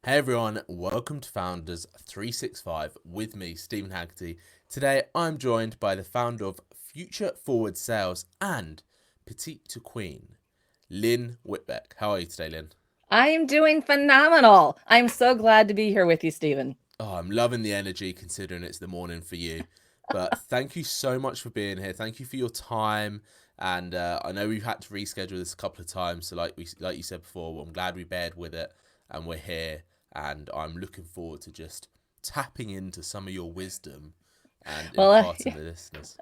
Hey everyone, welcome to Founders 365 with me, Steven Haggerty. Today I'm joined by the founder of Future Forward Sales and Petite2Queen, Lynn Whitbeck. How are you today, Lynn? I am doing phenomenal. I'm so glad to be here with you, Stephen. Oh, I'm loving the energy considering it's the morning for you. But thank you so much for being here. Thank you for your time. And I know we've had to reschedule this a couple of times. So like you said before, well, I'm glad we bared with it and we're here. And I'm looking forward to just tapping into some of your wisdom and Well, imparting the listeners.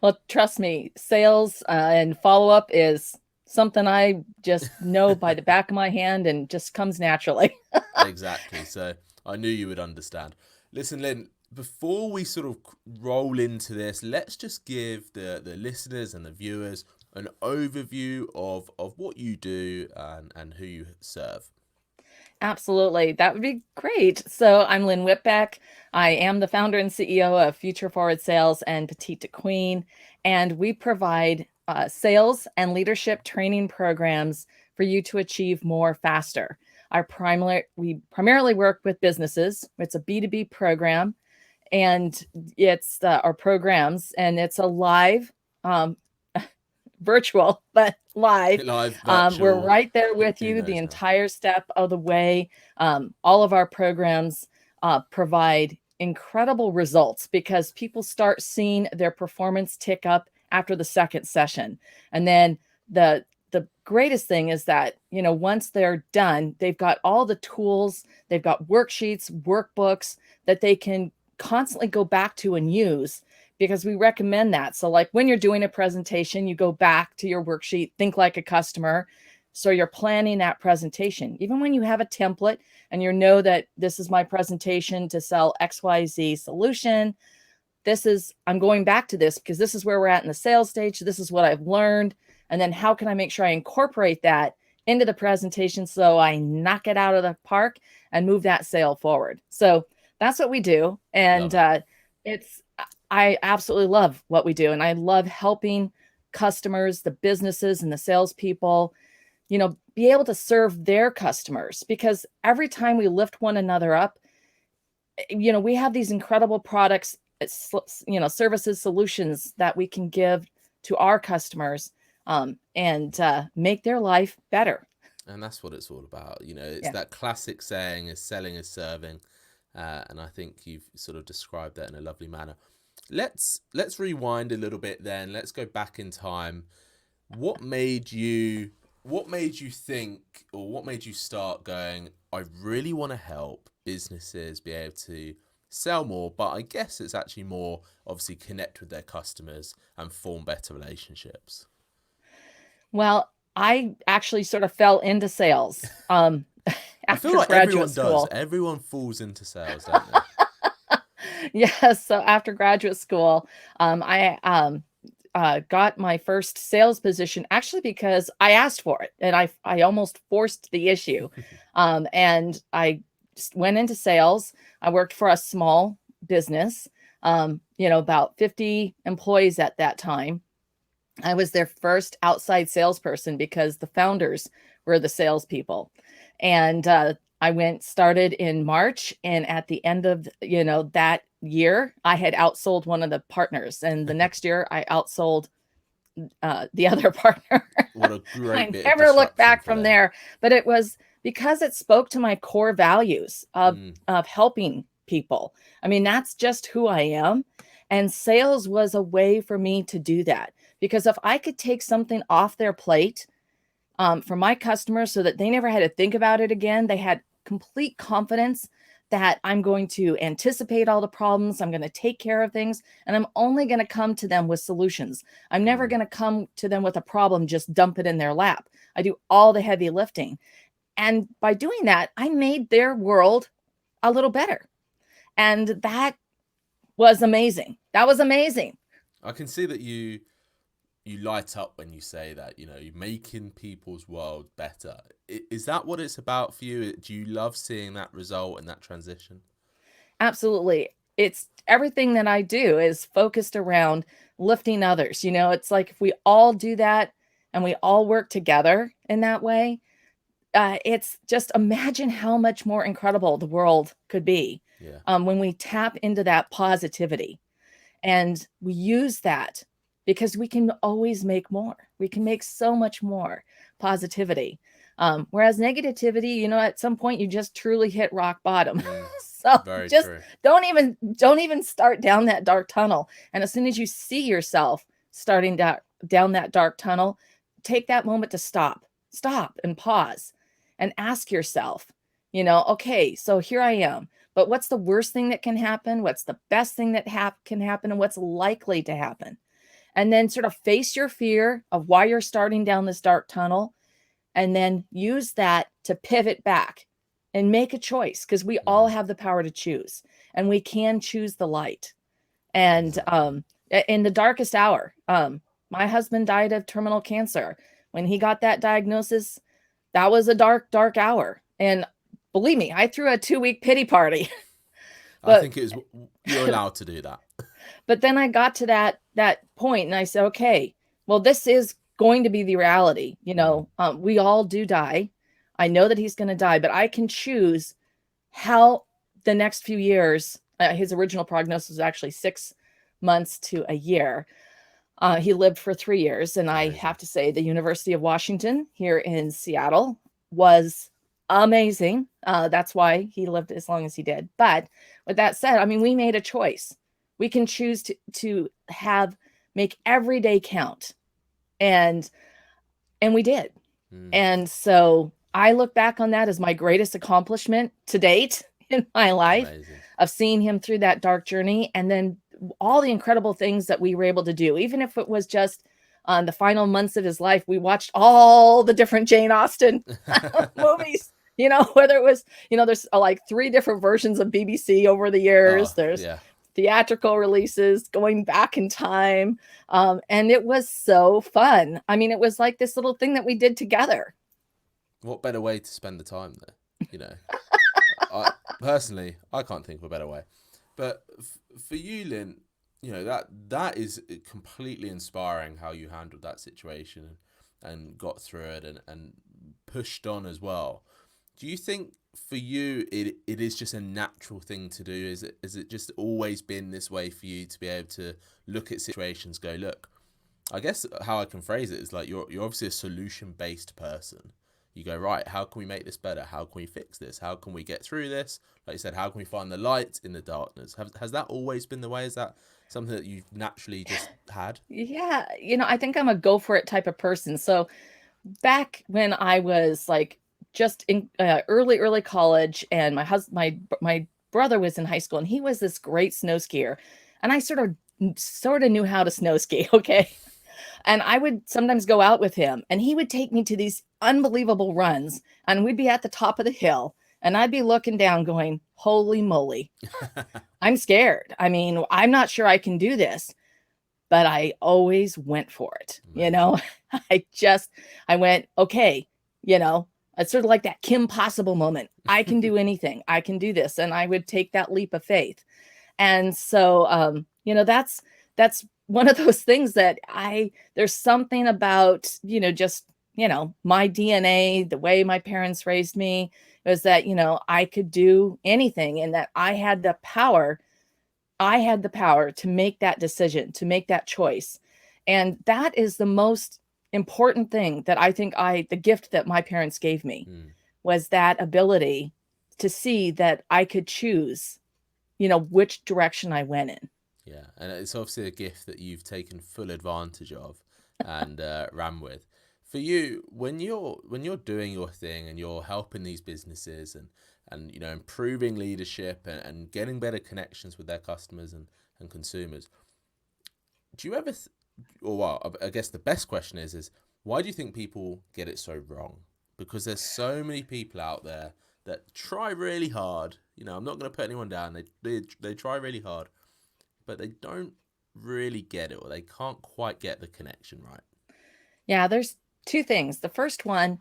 well, trust me, sales and follow up is something I just know by the back of my hand and just comes naturally. Exactly. So I knew you would understand. Listen, Lynn, before we sort of roll into this, let's just give the listeners and the viewers an overview of what you do and who you serve. Absolutely. That would be great. So I'm Lynn Whitbeck. I am the founder and CEO of Future Forward Sales and Petite2Queen, and we provide sales and leadership training programs for you to achieve more faster. We primarily work with businesses. It's a B2B program, and it's our programs, and it's a live virtual, but live. Live, We're virtual, right there with who you the knows now? entire step of the way. All of our programs provide incredible results because people start seeing their performance tick up after the second session. And then the greatest thing is that, once they're done, they've got all the tools, they've got worksheets, workbooks that they can constantly go back to and use because we recommend that. So like when you're doing a presentation, you go back to your worksheet, think like a customer. So you're planning that presentation. Even when you have a template and you know that this is my presentation to sell XYZ solution, I'm going back to this because this is where we're at in the sales stage. This is what I've learned. And then how can I make sure I incorporate that into the presentation so I knock it out of the park and move that sale forward? So that's what we do. Love And it. I absolutely love what we do. And I love helping customers, the businesses and the salespeople, be able to serve their customers because every time we lift one another up, we have these incredible products, services, solutions that we can give to our customers and make their life better. And that's what it's all about. It's Yeah. that classic saying is selling is serving. And I think you've sort of described that in a lovely manner. Let's rewind a little bit then. Let's go back in time. What made you think, or what made you start going, I really want to help businesses be able to sell more, but I guess it's actually more obviously connect with their customers and form better relationships. Well, I actually sort of fell into sales I feel after like graduate everyone does. school. Everyone falls into sales, don't they? Yes. So after graduate school, I got my first sales position actually because I asked for it and I almost forced the issue. And I just went into sales. I worked for a small business, about 50 employees at that time. I was their first outside salesperson because the founders were the salespeople. And started in March. And at the end of, that year, I had outsold one of the partners. And the next year, I outsold the other partner. What a great I bit of never looked disruption back for from them. there. But it was because it spoke to my core values Mm. of helping people. I mean, that's just who I am. And sales was a way for me to do that. Because if I could take something off their plate for my customers so that they never had to think about it again, they had complete confidence that I'm going to anticipate all the problems, I'm going to take care of things, and I'm only going to come to them with solutions. I'm never Mm. going to come to them with a problem, just dump it in their lap. I do all the heavy lifting. And by doing that, I made their world a little better. And that was amazing. That was amazing. I can see that you light up when you say that. You're making people's world better. Is that what it's about for you? Do you love seeing that result and that transition? Absolutely. It's everything that I do is focused around lifting others. It's like if we all do that and we all work together in that way, it's just, imagine how much more incredible the world could be Yeah. when we tap into that positivity and we use that, because we can always make more. We can make so much more positivity. Whereas negativity, at some point you just truly hit rock bottom. So Very just true. don't even start down that dark tunnel. And as soon as you see yourself starting down that dark tunnel, take that moment to stop and pause and ask yourself, okay, so here I am. But what's the worst thing that can happen? What's the best thing that can happen? And what's likely to happen? And then sort of face your fear of why you're starting down this dark tunnel, and then use that to pivot back and make a choice, because we all have the power to choose, and we can choose the light. And in the darkest hour, my husband died of terminal cancer. When he got that diagnosis, that was a dark, dark hour. And believe me, I threw a 2-week pity party. I think you're allowed to do that. But then I got to that point and I said, okay, well, this is going to be the reality. We all do die. I know that he's going to die, but I can choose how the next few years, his original prognosis was actually 6 months to a year. He lived for 3 years. And I have to say, the University of Washington here in Seattle was amazing. That's why he lived as long as he did. But with that said, I mean, we made a choice. We can choose to make every day count. And we did. And so I look back on that as my greatest accomplishment to date in my life. Amazing. Of seeing him through that dark journey, and then all the incredible things that we were able to do, even if it was just the final months of his life. We watched all the different Jane Austen movies, whether it was, there's like 3 different versions of BBC over the years. There's theatrical releases going back in time. And it was so fun. I mean, it was like this little thing that we did together. What better way to spend the time there? Personally, I can't think of a better way. But for you, Lynn, that is completely inspiring how you handled that situation and got through it and pushed on as well. Do you think for you it is just a natural thing to do? Is it just always been this way for you to be able to look at situations, go, look, I guess how I can phrase it is like you're obviously a solution-based person. You go, right, how can we make this better? How can we fix this? How can we get through this? Like you said, how can we find the light in the darkness? Has that always been the way? Is that something that you've naturally just had? Yeah, I think I'm a go for it type of person. So back when I was like just in early college, and my brother was in high school, and he was this great snow skier, and I sort of knew how to snow ski. Okay. And I would sometimes go out with him, and he would take me to these unbelievable runs, and we'd be at the top of the hill, and I'd be looking down going, holy moly, I'm scared. I mean, I'm not sure I can do this, but I always went for it. I went, okay, it's sort of like that Kim Possible moment. I can do anything. I can do this. And I would take that leap of faith. And so, that's one of those things that there's something about, just, my DNA, the way my parents raised me, was that, I could do anything, and that I had the power to make that decision, to make that choice. And that is the most important thing that I think the gift that my parents gave me was that ability to see that I could choose, which direction I went in. Yeah, and it's obviously a gift that you've taken full advantage of and ran with. For you, when you're doing your thing and you're helping these businesses and improving leadership and getting better connections with their customers and consumers, do you ever I guess the best question is why do you think people get it so wrong? Because there's so many people out there that try really hard. I'm not going to put anyone down. They try really hard, but they don't really get it, or they can't quite get the connection right. Yeah, there's 2 things. The first one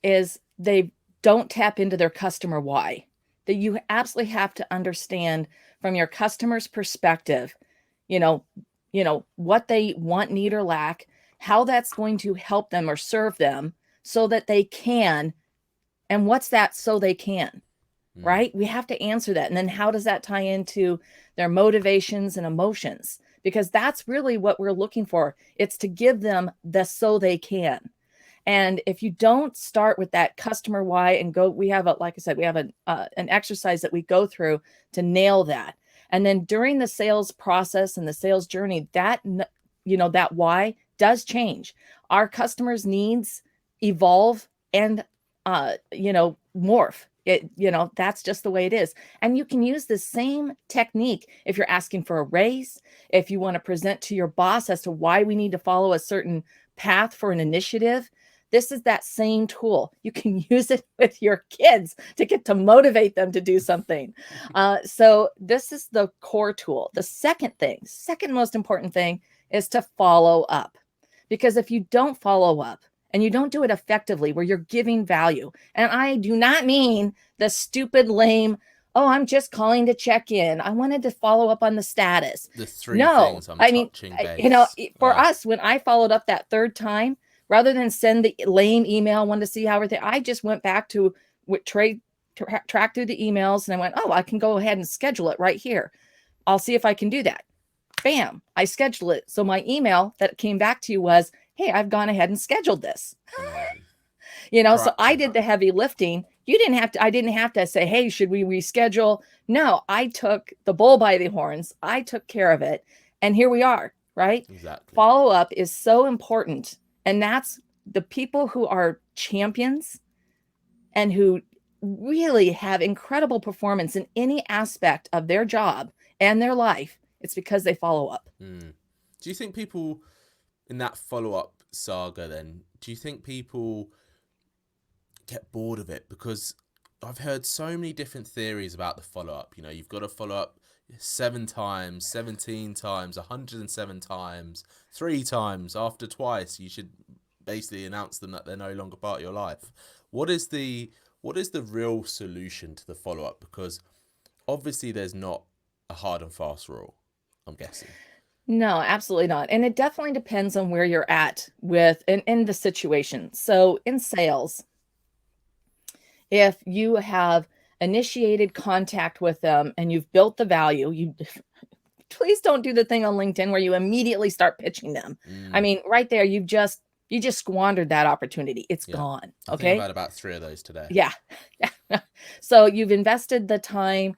is they don't tap into their customer why. That you absolutely have to understand from your customer's perspective, what they want, need, or lack, how that's going to help them or serve them so that they can And what's that so they can? Mm. Right? We have to answer that. And then how does that tie into their motivations and emotions? Because that's really what we're looking for. It's to give them the so they can. And if you don't start with that customer why and go, we have like I said, we have an exercise that we go through to nail that. And then during the sales process and the sales journey, that, that why does change. Our customers' needs evolve and, morph. That's just the way it is. And you can use the same technique if you're asking for a raise, if you want to present to your boss as to why we need to follow a certain path for an initiative. This is that same tool. You can use it with your kids to motivate them to do something. So this is the core tool. The second most important thing is to follow up. Because if you don't follow up, and you don't do it effectively where you're giving value. And I do not mean the stupid, lame, oh, I'm just calling to check in. I wanted to follow up on the status. The three things I'm touching base. For us, when I followed up that third time, rather than send the lame email, wanted to see how everything, I just went back to track through the emails and I went, oh, I can go ahead and schedule it right here. I'll see if I can do that. Bam, I scheduled it. So my email that came back to you was, hey, I've gone ahead and scheduled this. So I did the heavy lifting. I didn't have to say, hey, should we reschedule? No, I took the bull by the horns. I took care of it. And here we are, right? Exactly. Follow up is so important. And that's the people who are champions and who really have incredible performance in any aspect of their job and their life. It's because they follow up. Do you think people in that follow-up saga then, do you think people get bored of it? Because I've heard so many different theories about the follow-up. You've got to follow up 7 times, 17 times, 107 times, 3 times. After twice, you should basically announce them that they're no longer part of your life. What is the real solution to the follow-up? Because obviously there's not a hard and fast rule, I'm guessing. No, absolutely not. And it definitely depends on where you're at with in the situation. So in sales, if you have initiated contact with them and you've built the value, please don't do the thing on LinkedIn where you immediately start pitching them. I mean, right there, you just squandered that opportunity. It's gone. Okay. I've had about 3 of those today. Yeah. So you've invested the time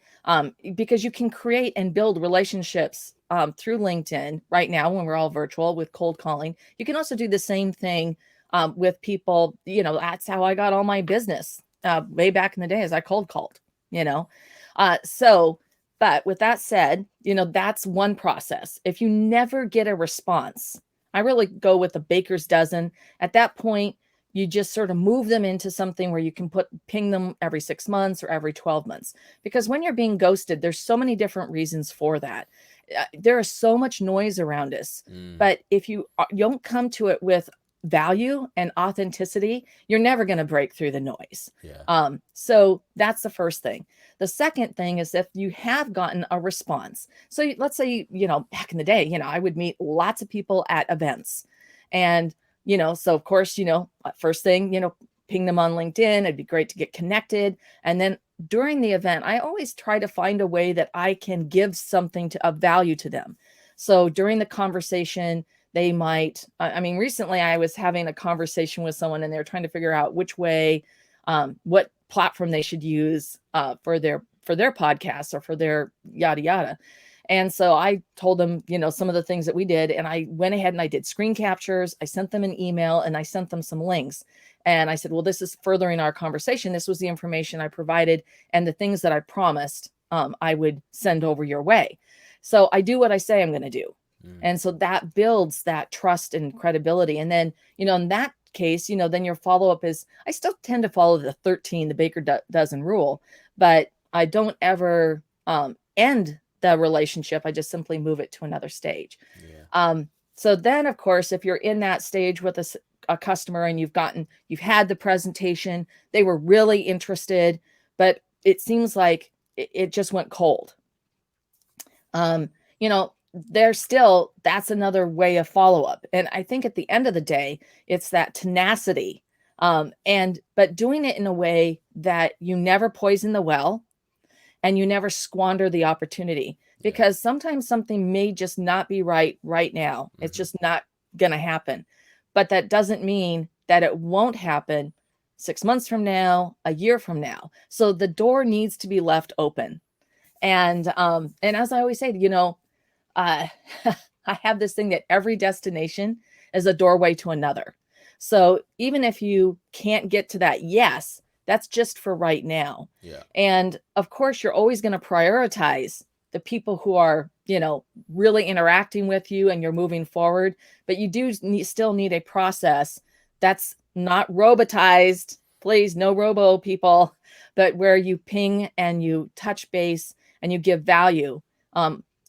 because you can create and build relationships through LinkedIn right now when we're all virtual with cold calling. You can also do the same thing with people. That's how I got all my business way back in the day, as I cold called, but with that said, that's one process. If you never get a response, I really go with the baker's dozen. At that point, you just sort of move them into something where you can ping them every 6 months or every 12 months. Because when you're being ghosted, there's so many different reasons for that. There is so much noise around us. But if you don't come to it with value and authenticity, you're never going to break through the noise. So that's the first thing. The second thing is if you have gotten a response. So let's say, back in the day, I would meet lots of people at events. And, so of course, first thing, ping them on LinkedIn. It'd be great to get connected. And then during the event, I always try to find a way that I can give something of value to them. So during the conversation, they might, recently I was having a conversation with someone and they were trying to figure out which way, what platform they should use for their podcast or for their yada, yada. And so I told them, some of the things that we did, and I went ahead and I did screen captures. I sent them an email and I sent them some links. And I said, well, this is furthering our conversation. This was the information I provided and the things that I promised I would send over your way. So I do what I say I'm going to do. And so that builds that trust and credibility. And then, in that case, then your follow-up is, I still tend to follow the baker dozen rule, but I don't ever end the relationship. I just simply move it to another stage. So then, of course, if you're in that stage with a customer and you've had the presentation, they were really interested, but it seems like it just went cold. That's another way of follow-up. And I think at the end of the day, it's that tenacity But doing it in a way that you never poison the well and you never squander the opportunity, because sometimes something may just not be right now. It's just not going to happen. But that doesn't mean that it won't happen 6 months from now, a year from now. So the door needs to be left open. And as I always say, I have this thing that every destination is a doorway to another. So even if you can't get to that yes, that's just for right now. Yeah. And of course, you're always going to prioritize the people who are, really interacting with you and you're moving forward. But you do still need a process that's not robotized. Please, no robo people, but where you ping and you touch base and you give value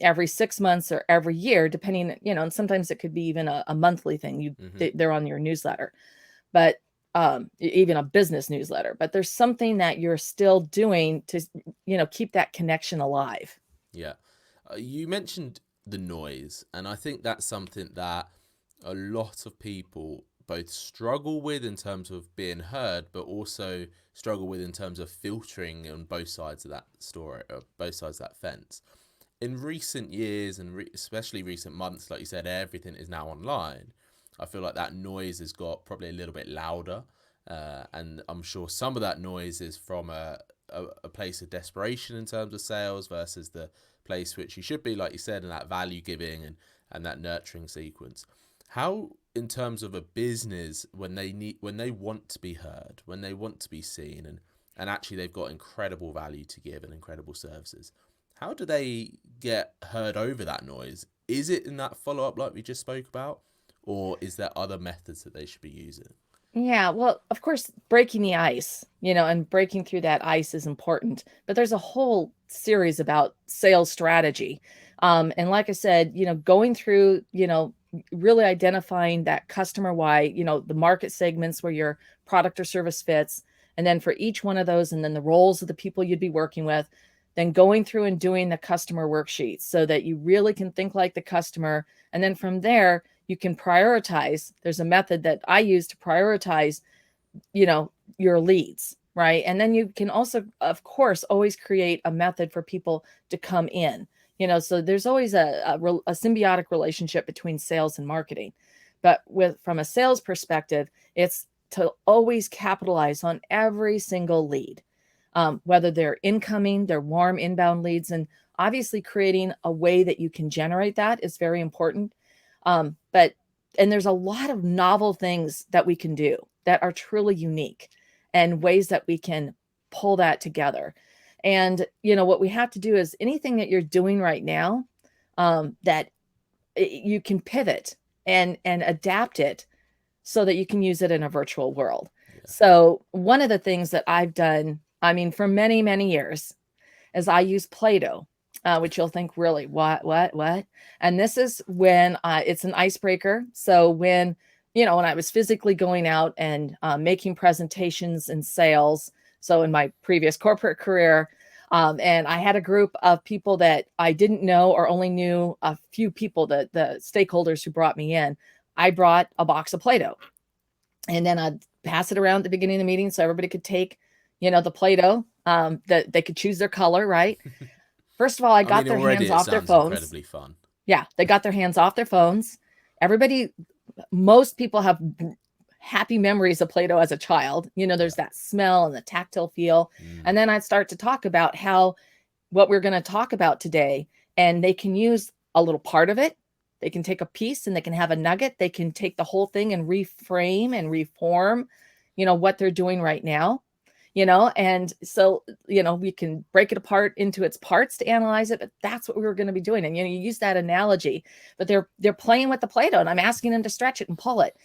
every 6 months or every year, depending, and sometimes it could be even a monthly thing. They're on your newsletter, but even a business newsletter. But there's something that you're still doing to, keep that connection alive. Yeah. You mentioned the noise, and I think that's something that a lot of people both struggle with in terms of being heard, but also struggle with in terms of filtering on both sides of that story, or both sides of that fence. In recent years, and especially recent months, like you said, everything is now online. I feel like that noise has got probably a little bit louder, and I'm sure some of that noise is from a place of desperation in terms of sales versus the place which you should be, like you said, in that value giving and that nurturing sequence. How, in terms of a business, when they want to be heard, when they want to be seen, and actually they've got incredible value to give and incredible services, how do they get heard over that noise? Is it in that follow-up like we just spoke about, or is there other methods that they should be using? Yeah, well, of course, breaking the ice, and breaking through that ice is important. But there's a whole series about sales strategy. And like I said, going through, really identifying that customer why, the market segments where your product or service fits. And then for each one of those, and then the roles of the people you'd be working with, then going through and doing the customer worksheets so that you really can think like the customer. And then from there, you can prioritize. There's a method that I use to prioritize, your leads, right? And then you can also, of course, always create a method for people to come in, so there's always a symbiotic relationship between sales and marketing. But from a sales perspective, it's to always capitalize on every single lead, whether they're incoming, they're warm inbound leads, and obviously creating a way that you can generate that is very important. And there's a lot of novel things that we can do that are truly unique and ways that we can pull that together. And, what we have to do is anything that you're doing right now, that you can pivot and adapt it so that you can use it in a virtual world. Yeah. So one of the things that I've done, for many, many years, is I use PlayDoh. Which you'll think, really, what? And this is when it's an icebreaker. So when I was physically going out and making presentations and sales, so in my previous corporate career, and I had a group of people that I didn't know or only knew a few people, the stakeholders who brought me in, I brought a box of Play-Doh. And then I'd pass it around at the beginning of the meeting so everybody could take, the Play-Doh, that they could choose their color, right? First of all, I got their hands off their phones. Incredibly fun. Yeah, they got their hands off their phones. Most people have happy memories of Play-Doh as a child. There's that smell and the tactile feel. And then I'd start to talk about what we're going to talk about today. And they can use a little part of it. They can take a piece and they can have a nugget. They can take the whole thing and reframe and reform, what they're doing right now. And so, we can break it apart into its parts to analyze it, but that's what we were going to be doing. And, you use that analogy, but they're playing with the Play-Doh and I'm asking them to stretch it and pull it.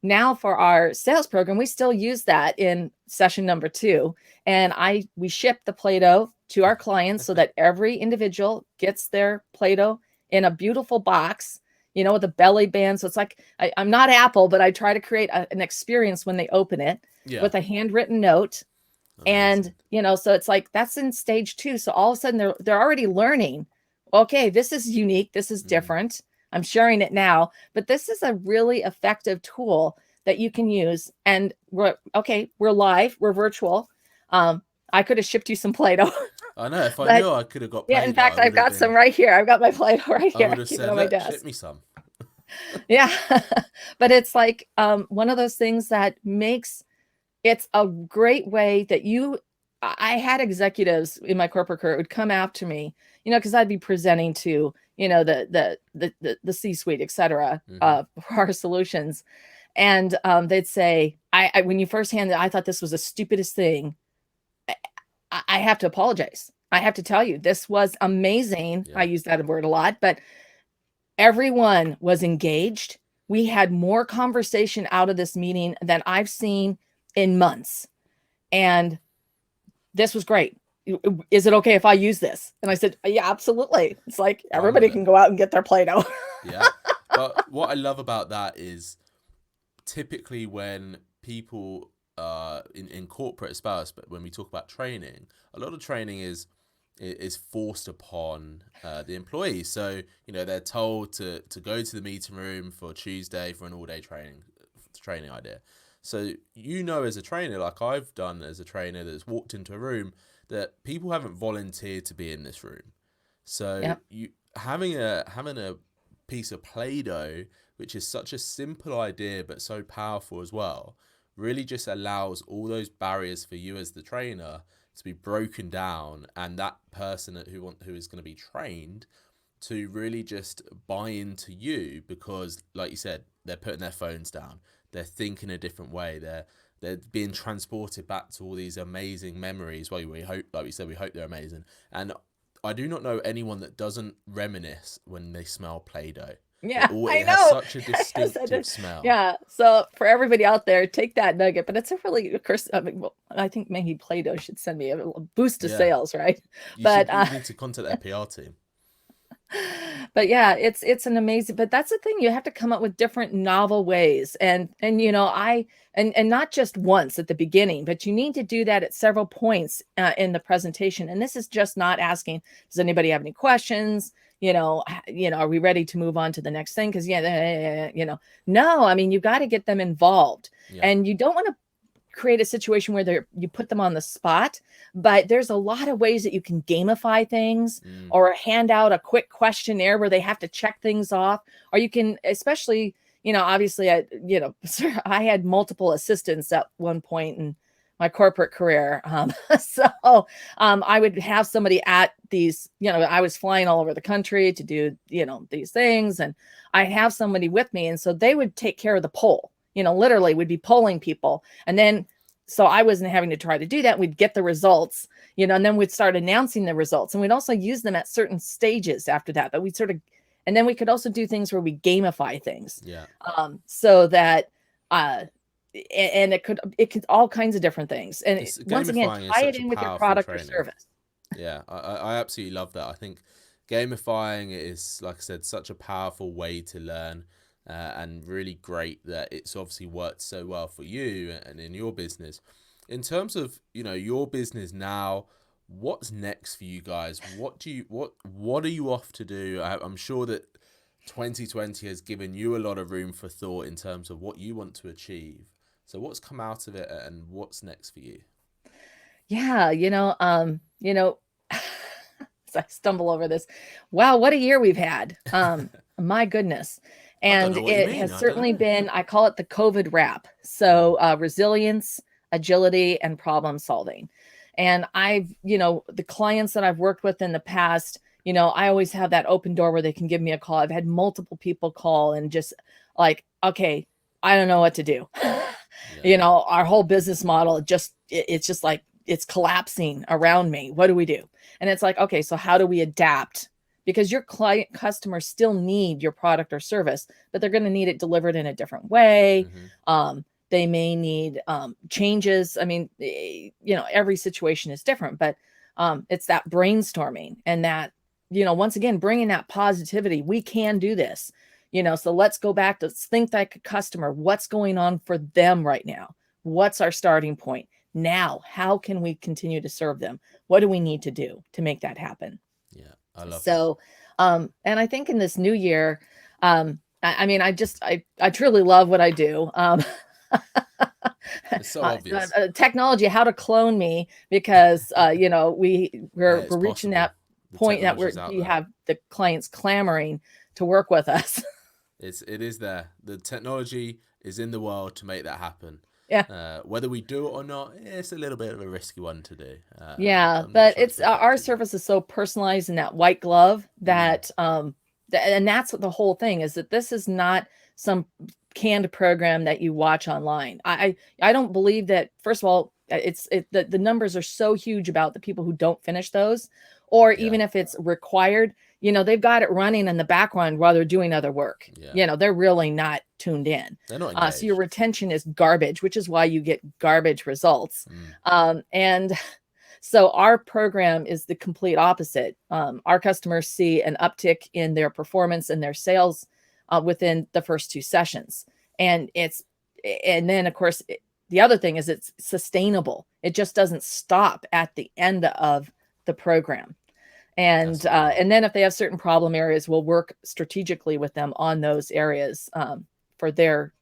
Now for our sales program, we still use that in session number 2. And we ship the Play-Doh to our clients so that every individual gets their Play-Doh in a beautiful box, with a belly band. So it's like, I'm not Apple, but I try to create an experience when they open it with a handwritten note. And, so it's like, that's in stage 2. So all of a sudden they're already learning, okay, this is unique. This is different. I'm sharing it now, but this is a really effective tool that you can use. And we're live, we're virtual. I could have shipped you some Play-Doh. I know, if I But knew I could have got yeah, in Play-Doh, fact, I've got some right here. I've got my Play-Doh right I here. would I have keep it said, on my look, desk. ship me some. Yeah. But it's like one of those things that makes it's a great way that I had executives in my corporate career would come after me, because I'd be presenting to, the C-suite, et cetera, for our solutions. And they'd say, I when you first handed it, I thought this was the stupidest thing. I have to apologize. I have to tell you, this was amazing. Yeah. I use that word a lot, but everyone was engaged. We had more conversation out of this meeting than I've seen in months. And this was great. Is it okay if I use this? And I said, yeah, absolutely. It's like everybody can go out and get their Play-Doh. Yeah. But what I love about that is typically when people in corporate spouse, but when we talk about training, a lot of training is forced upon the employees. So, they're told to go to the meeting room for Tuesday for an all-day training idea. So, as a trainer, like I've done as a trainer that's walked into a room, that people haven't volunteered to be in this room. So Yep. having a piece of Play-Doh, which is such a simple idea but so powerful as well, really just allows all those barriers for you as the trainer to be broken down, and that person who is going to be trained to really just buy into you, because like you said, they're putting their phones down, they're thinking a different way, they're being transported back to all these amazing memories. Well, we hope, like we said, we hope they're amazing. And I do not know anyone that doesn't reminisce when they smell Play-Doh. Yeah, It has such a distinctive smell. Yeah. So for everybody out there, take that nugget. But it's a really, of course, I think maybe Play-Doh should send me a boost of sales, right? You But need to contact their PR team. But yeah, it's an amazing, but that's the thing, you have to come up with different novel ways. And not just once at the beginning, but you need to do that at several points in the presentation. And this is just not asking, does anybody have any questions? Are we ready to move on to the next thing? Because no, I mean, you got to get them involved. Yeah. And you don't want to create a situation where you put them on the spot, but there's a lot of ways that you can gamify things, or hand out a quick questionnaire where they have to check things off, or you can, especially, obviously, I had multiple assistants at one point in my corporate career. So I would have somebody at these, I was flying all over the country to do, these things, and I'd have somebody with me. And so they would take care of the poll. Literally we'd be polling people. And then, so I wasn't having to try to do that. We'd get the results, and then we'd start announcing the results, and we'd also use them at certain stages after that. But and then we could also do things where we gamify things. Yeah. So that, and it could all kinds of different things. And once again, tie it in with your product or service. Yeah. I absolutely love that. I think gamifying is, like I said, such a powerful way to learn. And really great that it's obviously worked so well for you and in your business. In terms of your business now, what's next for you guys? What are you off to do? I'm sure that 2020 has given you a lot of room for thought in terms of what you want to achieve. So what's come out of it, and what's next for you? Yeah, I stumble over this. Wow, what a year we've had. My goodness. And it has certainly been, I call it the COVID wrap. So resilience, agility, and problem solving. And the clients that I've worked with in the past, I always have that open door where they can give me a call. I've had multiple people call and just like, okay, I don't know what to do. Yeah. Our whole business model, it's just like, it's collapsing around me. What do we do? And it's like, okay, so how do we adapt? Because your customers still need your product or service, but they're going to need it delivered in a different way. They may need changes. I mean, every situation is different, but it's that brainstorming and that, once again, bringing that positivity. We can do this, so let's go back to think like a customer. What's going on for them right now? What's our starting point? Now, how can we continue to serve them? What do we need to do to make that happen? Yeah. I love so and I think in this new year, I mean, I truly love what I do. It's so obvious. Technology, how to clone me, because we're It's reaching possible. that The point that technology's out we there. have the clients clamoring to work with us. It is there. The technology is in the world to make that happen. Yeah. Whether we do it or not, it's a little bit of a risky one to do. Yeah, I'm not but sure it's it's our protected yet. service is so personalized in that white glove Mm, that and that's what the whole thing is, that this is not some canned program that you watch online. I don't believe that. First of all, the numbers are so huge about the people who don't finish those, or yeah, even if it's required, they've got it running in the background while they're doing other work. yeah. They're really not tuned in. They're not So your engaged. retention is garbage, which is why you get garbage results. Mm, And so our program is the complete opposite. Our customers see an uptick in their performance and their sales within the first 2 sessions. And then of course, the other thing is it's sustainable. It just doesn't stop at the end of the program. that's what I love. And then if they have certain problem areas, we'll work strategically with them on those areas for their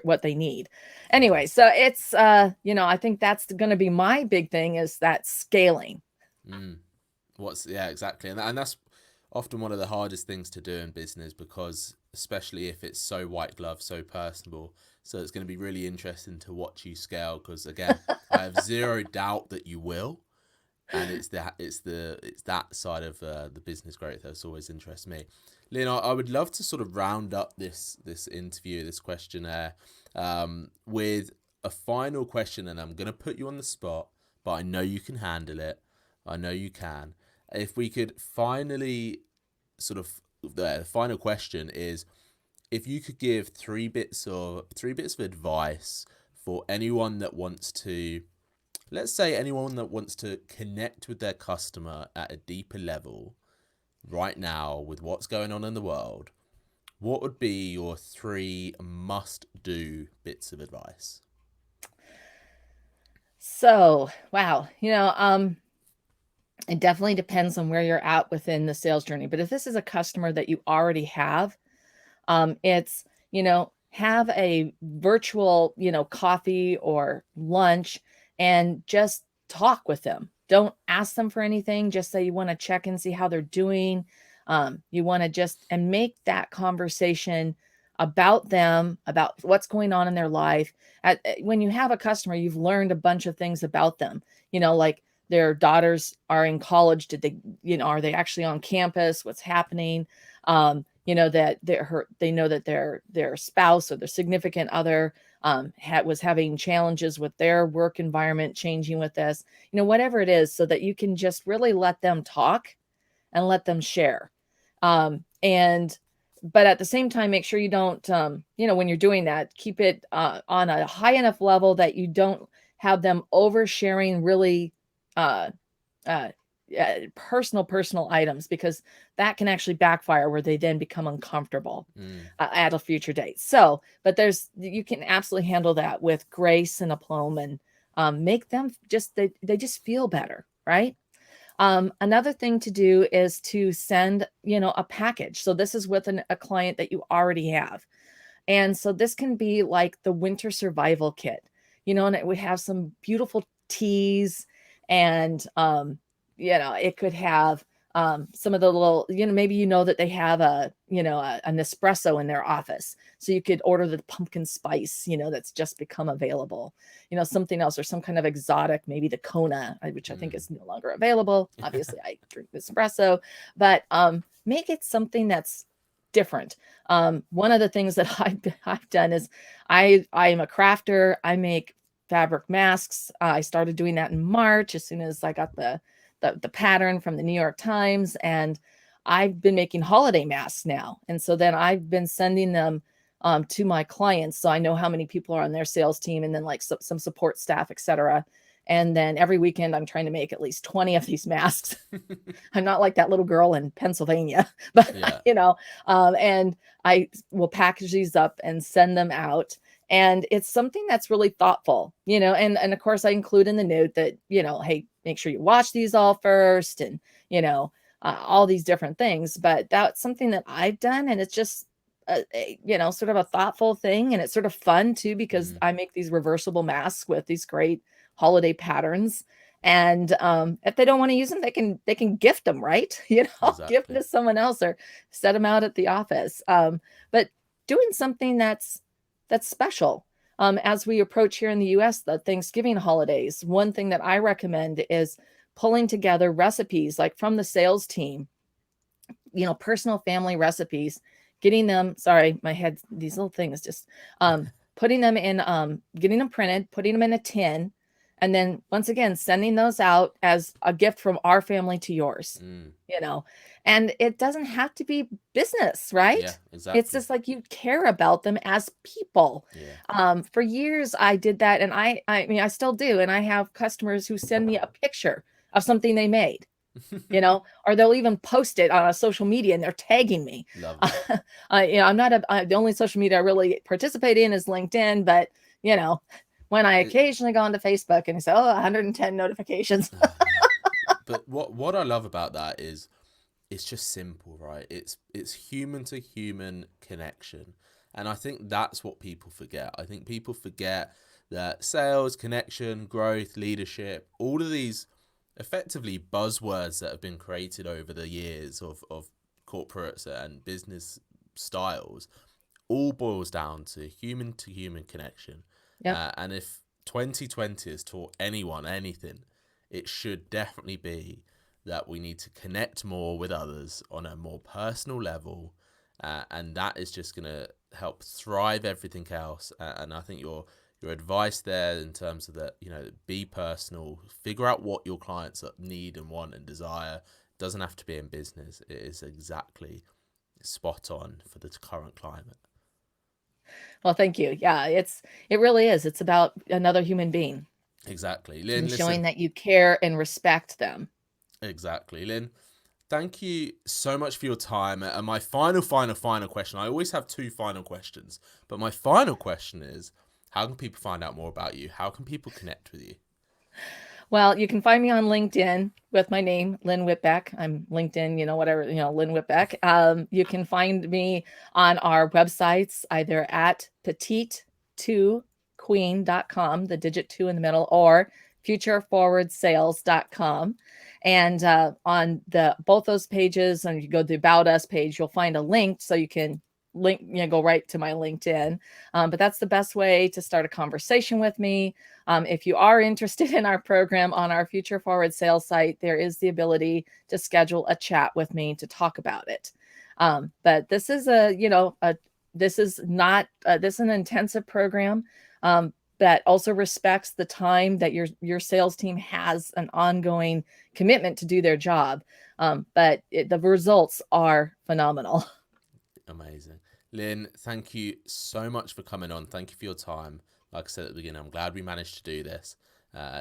what they need. Anyway, Fantastic. so it's I think that's going to be my big thing, is that scaling. Mm. Yeah, exactly. And that's often one of the hardest things to do in business, because especially if it's so white glove, so personable. So it's going to be really interesting to watch you scale, because again, I have zero doubt that you will. And it's that side of the business growth that's always interests me. Lynn, I would love to sort of round up this interview, this questionnaire, with a final question, and I'm gonna put you on the spot, but I know you can handle it. I know you can. If we could finally sort of, the final question is, if you could give three bits of advice for anyone that wants to, let's say anyone that wants to connect with their customer at a deeper level right now with what's going on in the world, what would be your three must do bits of advice? So, wow, it definitely depends on where you're at within the sales journey. But if this is a customer that you already have, it's, have a virtual, coffee or lunch, and just talk with them. Don't ask them for anything. Just say you want to check and see how they're doing. You want to just and make that conversation about them, about what's going on in their life. When you have a customer, you've learned a bunch of things about them, like their daughters are in college. Did they, are they actually on campus? What's happening? That they know that their spouse or their significant other was having challenges with their work environment changing with this, whatever it is, so that you can just really let them talk and let them share. And but at the same time, make sure you don't, when you're doing that, keep it on a high enough level that you don't have them oversharing really uh, uh, personal items, because that can actually backfire, where they then become uncomfortable Mm, at a future date. So, but you can absolutely handle that with grace and aplomb, and make them they just feel better, right? Another thing to do is to send, a package. So this is with a client that you already have. And so this can be like the winter survival kit, and it would have some beautiful teas, and, it could have some of the little, maybe that they have an espresso in their office. So you could order the pumpkin spice, that's just become available, something else, or some kind of exotic, maybe the Kona, which I think mm. is no longer available. Obviously, I drink espresso, but make it something that's different. One of the things that I've done is I am a crafter. I make fabric masks. I started doing that in March, as soon as I got the pattern from the New York Times, and I've been making holiday masks now. And so then I've been sending them to my clients, so I know how many people are on their sales team, and then like some support staff, etc. And then every weekend I'm trying to make at least 20 of these masks. I'm not like that little girl in Pennsylvania, but Yeah. and I will package these up and send them out. And it's something that's really thoughtful, and of course I include in the note that, hey, make sure you wash these all first, and, all these different things. But that's something that I've done, and it's just sort of a thoughtful thing, and it's sort of fun too, because Mm, I make these reversible masks with these great holiday patterns. And if they don't want to use them, they can gift them, right? Gift them exactly. to someone else or set them out at the office. But doing something that's special. As we approach here in the US, the Thanksgiving holidays, one thing that I recommend is pulling together recipes like from the sales team, personal family recipes, getting them, sorry, my head, these little things just, putting them in, getting them printed, putting them in a tin, and then once again, sending those out as a gift from our family to yours, Mm, you know, and it doesn't have to be business, yeah, right? It's exactly. just like you care about them as people. Yeah. For years I did that, and I mean, I still do, and I have customers who send me a picture of something they made, or they'll even post it on a social media and they're tagging me. Love that. I'm not the only social media I really participate in is LinkedIn, but you know, when I It, occasionally go onto Facebook and say, 110 notifications. but what I love about that is it's just simple, right? It's human to human connection. And I think that's what people forget. I think people forget that sales, connection, growth, leadership, all of these effectively buzzwords that have been created over the years of corporates and business styles all boils down to human connection. Yep. And if 2020 has taught anyone anything, it should definitely be that we need to connect more with others on a more personal level. And that is just going to help thrive everything else. And I think your advice there in terms of that, be personal, figure out what your clients need and want and desire. Doesn't have to be in business. It is exactly spot on for the current climate. Well, thank you. Yeah, it really is. It's about another human being Exactly. Lynn, and showing listen. that you care and respect them. Exactly. Lynn, thank you so much for your time. And my final question, I always have two final questions, but my final question is, how can people find out more about you? How can people connect with you? Well, you can find me on LinkedIn with my name, Lynn Whitbeck. I'm LinkedIn, whatever, Lynn Whitbeck. You can find me on our websites, either at Petite2Queen.com, the digit two in the middle, or futureforwardsales.com. And on both those pages, and you go to the About Us page, you'll find a link so you can go right to my LinkedIn. But that's the best way to start a conversation with me. If you are interested in our program on our Future Forward Sales site, there is the ability to schedule a chat with me to talk about it. But this is this is not this is an intensive program that also respects the time that your sales team has an ongoing commitment to do their job. But the results are phenomenal. Amazing. Lynn, thank you so much for coming on. Thank you for your time. Like I said at the beginning, I'm glad we managed to do this.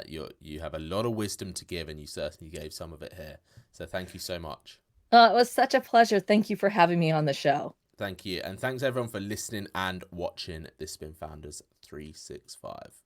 You have a lot of wisdom to give, and you certainly gave some of it here. So thank you so much. It was such a pleasure. Thank you for having me on the show. Thank you. And thanks everyone for listening and watching. This has been Founders 365.